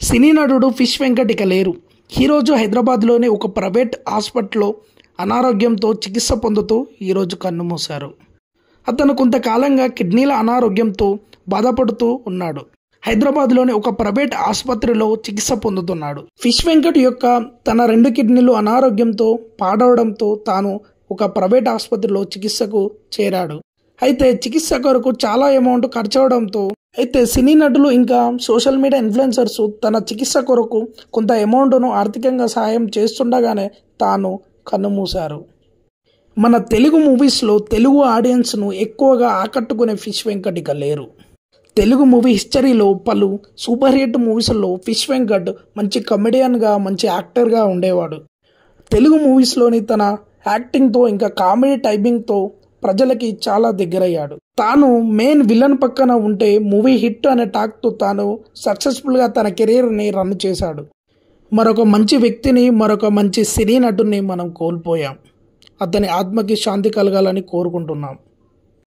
సినీ నటుడు ఫిష్ వెంకట్ ఇక లేరు. ఈరోజు హైదరాబాద్లోని ఒక ప్రైవేట్ హాస్పిటల్లో అనారోగ్యంతో చికిత్స పొందుతూ ఈరోజు కన్నుమూశారు. అతను కొంతకాలంగా కిడ్నీల అనారోగ్యంతో బాధపడుతూ ఉన్నాడు. హైదరాబాద్లోని ఒక ప్రైవేట్ ఆసుపత్రిలో చికిత్స పొందుతున్నాడు. ఫిష్ వెంకట్ యొక్క తన 2 కిడ్నీలు అనారోగ్యంతో పాడవడంతో తాను ఒక ప్రైవేట్ ఆసుపత్రిలో చికిత్సకు చేరాడు. అయితే చికిత్స కొరకు చాలా అమౌంట్ ఖర్చు అవడంతో సినీ నటులు ఇంకా సోషల్ మీడియా ఇన్ఫ్లుయెన్సర్స్ తన చికిత్స కొరకు కొంత అమౌంట్ను ఆర్థికంగా సహాయం చేస్తుండగానే తాను కన్నుమూశారు. మన తెలుగు మూవీస్లో తెలుగు ఆడియన్స్ను ఎక్కువగా ఆకట్టుకునే ఫిష్ వెంకట్ ఇక లేరు. తెలుగు మూవీ హిస్టరీలో పలు సూపర్ హిట్ మూవీస్లో ఫిష్ వెంకట్ మంచి కమెడియన్గా, మంచి యాక్టర్గా ఉండేవాడు. తెలుగు మూవీస్లోని తన యాక్టింగ్తో ఇంకా కామెడీ టైమింగ్తో ప్రజలకి చాలా దగ్గరయ్యాడు. తాను మెయిన్ విలన్ పక్కన ఉంటే మూవీ హిట్ అనే టాక్తో తాను సక్సెస్ఫుల్గా తన కెరీర్ని రన్ చేశాడు. మరొక మంచి వ్యక్తిని, మరొక మంచి సినీ నటుని మనం కోల్పోయాం. అతని ఆత్మకి శాంతి కలగాలని కోరుకుంటున్నాం.